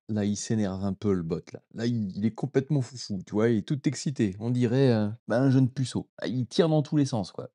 Là, il s'énerve un peu le bot là. Là, il est complètement foufou, tu vois? Il est tout excité. On dirait, un jeune puceau. Ah, il tire dans tous les sens, quoi.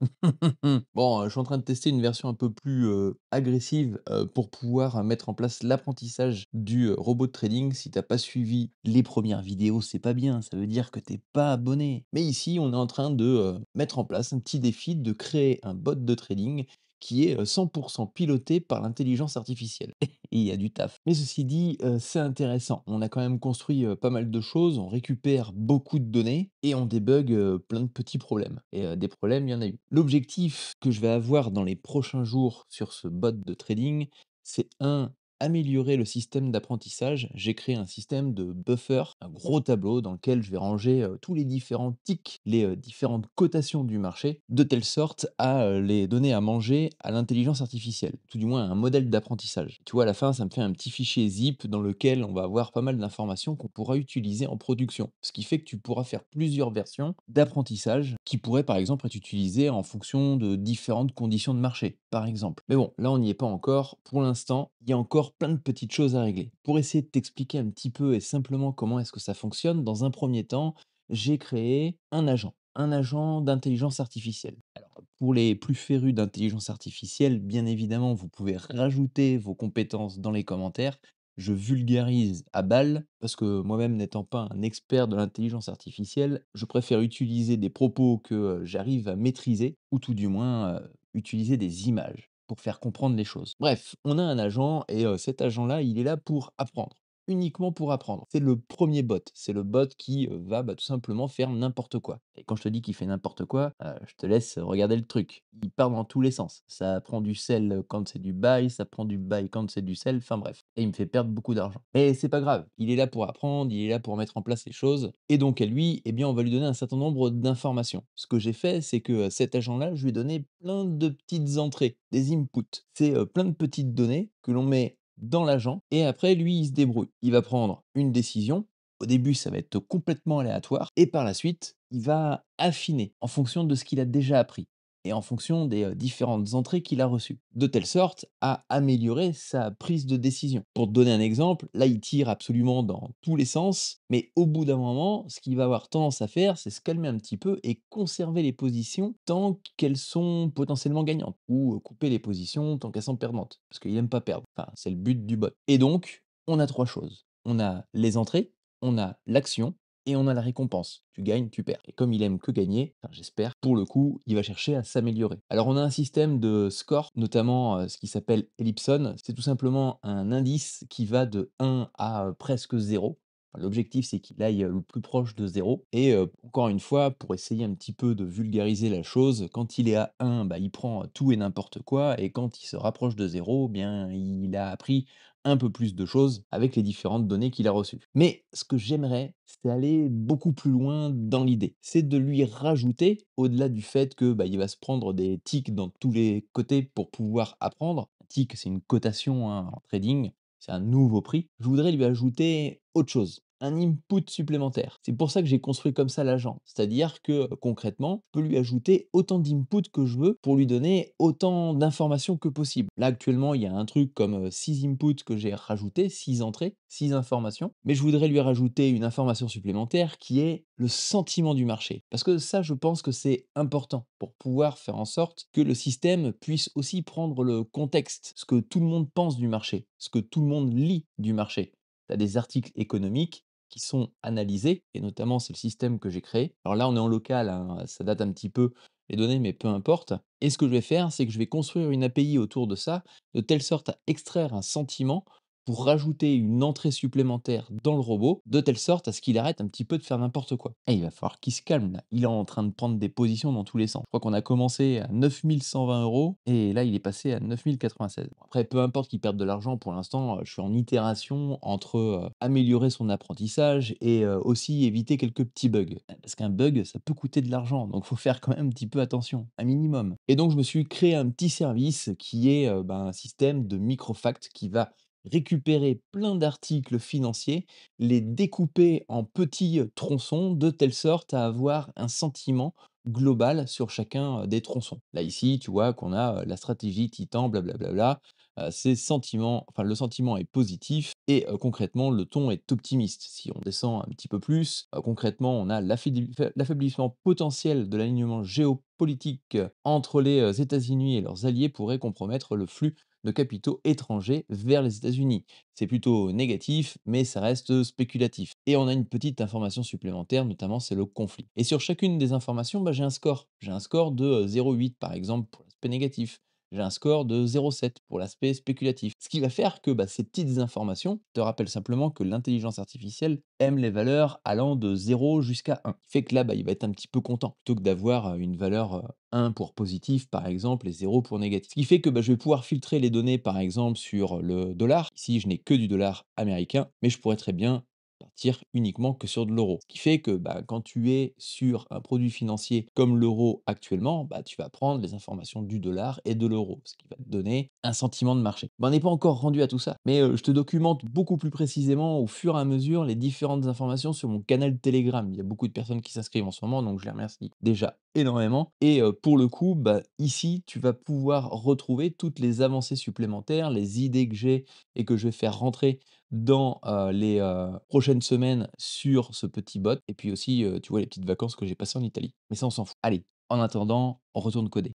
Bon, je suis en train de tester une version un peu plus, agressive, pour pouvoir, mettre en place l'apprentissage du, robot de trading. Si t'as pas suivi les premières vidéos, c'est pas bien, ça veut dire que t'es pas abonné. Mais ici, on est en train de, mettre en place un petit défi de créer un bot de trading qui est, 100 piloté par l'intelligence artificielle. Et il y a du taf. Mais ceci dit, c'est intéressant. On a quand même construit, pas mal de choses, on récupère beaucoup de données et on débug, plein de petits problèmes et des problèmes, il y en a eu. L'objectif que je vais avoir dans les prochains jours sur ce bot de trading, c'est un améliorer le système d'apprentissage. J'ai créé un système de buffer, un gros tableau dans lequel je vais ranger, tous les différents ticks, les, différentes cotations du marché, de telle sorte à, les donner à manger à l'intelligence artificielle, tout du moins à un modèle d'apprentissage. Tu vois, à la fin, ça me fait un petit fichier zip dans lequel on va avoir pas mal d'informations qu'on pourra utiliser en production. Ce qui fait que tu pourras faire plusieurs versions d'apprentissage qui pourraient, par exemple, être utilisées en fonction de différentes conditions de marché, par exemple. Mais bon, là, on n'y est pas encore. Pour l'instant, il y a encore plein de petites choses à régler. Pour essayer de t'expliquer un petit peu et simplement comment est-ce que ça fonctionne, dans un premier temps, j'ai créé un agent d'intelligence artificielle. Alors, pour les plus férus d'intelligence artificielle, bien évidemment, vous pouvez rajouter vos compétences dans les commentaires. Je vulgarise à balle parce que moi-même n'étant pas un expert de l'intelligence artificielle, je préfère utiliser des propos que j'arrive à maîtriser ou tout du moins utiliser des images pour faire comprendre les choses. Bref, on a un agent et cet agent-là, il est là pour apprendre. Uniquement pour apprendre. C'est le premier bot. C'est le bot qui va tout simplement faire n'importe quoi. Et quand je te dis qu'il fait n'importe quoi, je te laisse regarder le truc. Il part dans tous les sens. Ça prend du sel quand c'est du buy, ça prend du buy quand c'est du sell, enfin bref. Et il me fait perdre beaucoup d'argent. Mais c'est pas grave. Il est là pour apprendre, il est là pour mettre en place les choses. Et donc à lui, eh bien, on va lui donner un certain nombre d'informations. Ce que j'ai fait, c'est que cet agent-là, je lui ai donné plein de petites entrées, des inputs. C'est plein de petites données que l'on met dans l'agent et après lui, il se débrouille. Il va prendre une décision. Au début, ça va être complètement aléatoire et par la suite, il va affiner en fonction de ce qu'il a déjà appris et en fonction des, différentes entrées qu'il a reçues, de telle sorte à améliorer sa prise de décision. Pour te donner un exemple, là, il tire absolument dans tous les sens, mais au bout d'un moment, ce qu'il va avoir tendance à faire, c'est se calmer un petit peu et conserver les positions tant qu'elles sont potentiellement gagnantes ou, couper les positions tant qu'elles sont perdantes, parce qu'il aime pas perdre. Enfin, c'est le but du bot et donc on a 3 choses. On a les entrées, on a l'action et on a la récompense. Tu gagnes, tu perds. Et comme il aime que gagner, enfin j'espère, pour le coup, il va chercher à s'améliorer. Alors on a un système de score, notamment ce qui s'appelle Ellipson. C'est tout simplement un indice qui va de 1 à presque 0. Enfin, l'objectif, c'est qu'il aille le plus proche de 0. Et encore une fois, pour essayer un petit peu de vulgariser la chose, quand il est à 1, bah, il prend tout et n'importe quoi. Et quand il se rapproche de 0, bien, il a appris un peu plus de choses avec les différentes données qu'il a reçues. Mais ce que j'aimerais, c'est aller beaucoup plus loin dans l'idée. C'est de lui rajouter, au-delà du fait que bah, il va se prendre des ticks dans tous les côtés pour pouvoir apprendre. Un tick, c'est une cotation hein, en trading, c'est un nouveau prix. Je voudrais lui ajouter autre chose. Un input supplémentaire. C'est pour ça que j'ai construit comme ça l'agent. C'est-à-dire que concrètement, je peux lui ajouter autant d'inputs que je veux pour lui donner autant d'informations que possible. Là, actuellement, il y a un truc comme 6 inputs que j'ai rajouté, 6 entrées, 6 informations. Mais je voudrais lui rajouter une information supplémentaire qui est le sentiment du marché. Parce que ça, je pense que c'est important pour pouvoir faire en sorte que le système puisse aussi prendre le contexte, ce que tout le monde pense du marché, ce que tout le monde lit du marché. Tu as des articles économiques qui sont analysés, et notamment c'est le système que j'ai créé. Alors là, on est en local, hein, ça date un petit peu les données, mais peu importe. Et ce que je vais faire, c'est que je vais construire une API autour de ça, de telle sorte à extraire un sentiment pour rajouter une entrée supplémentaire dans le robot, de telle sorte à ce qu'il arrête un petit peu de faire n'importe quoi. Et il va falloir qu'il se calme là. Il est en train de prendre des positions dans tous les sens. Je crois qu'on a commencé à 9 120 € et là il est passé à 9 096. Bon, après, peu importe qu'il perde de l'argent pour l'instant, je suis en itération entre améliorer son apprentissage et aussi éviter quelques petits bugs. Parce qu'un bug, ça peut coûter de l'argent, donc faut faire quand même un petit peu attention, un minimum. Et donc je me suis créé un petit service qui est un système de microfact qui va récupérer plein d'articles financiers, les découper en petits, tronçons de telle sorte à avoir un sentiment global sur chacun, des tronçons. Là, ici, tu vois qu'on a, la stratégie titan blablabla, le sentiment est positif et concrètement, le ton est optimiste. Si on descend un petit peu plus, concrètement, on a l'affaiblissement potentiel de l'alignement géopolitique entre les, États-Unis et leurs alliés pourrait compromettre le flux de capitaux étrangers vers les États-Unis. C'est plutôt négatif, mais ça reste spéculatif. Et on a une petite information supplémentaire, notamment c'est le conflit. Et sur chacune des informations, bah, j'ai un score. J'ai un score de 0,8 par exemple pour l'aspect négatif. J'ai un score de 0,7 pour l'aspect spéculatif. Ce qui va faire que bah, ces petites informations te rappellent simplement que l'intelligence artificielle aime les valeurs allant de 0 jusqu'à 1. Ce qui fait que là, bah, il va être un petit peu content, plutôt que d'avoir une valeur 1 pour positif, par exemple, et 0 pour négatif. Ce qui fait que bah, je vais pouvoir filtrer les données, par exemple, sur le dollar. Ici, je n'ai que du dollar américain, mais je pourrais très bien partir uniquement que sur de l'euro. Ce qui fait que bah, quand tu es sur un produit financier comme l'euro actuellement, bah, tu vas prendre les informations du dollar et de l'euro, ce qui va te donner un sentiment de marché. Bah, on n'est pas encore rendu à tout ça, mais je te documente beaucoup plus précisément au fur et à mesure les différentes informations sur mon canal Telegram. Il y a beaucoup de personnes qui s'inscrivent en ce moment, donc je les remercie déjà énormément. Et pour le coup, bah, ici, tu vas pouvoir retrouver toutes les avancées supplémentaires, les idées que j'ai et que je vais faire rentrer dans, les, prochaines semaines sur ce petit bot et puis aussi, tu vois, les petites vacances que j'ai passées en Italie. Mais ça, on s'en fout. Allez, en attendant, on retourne coder.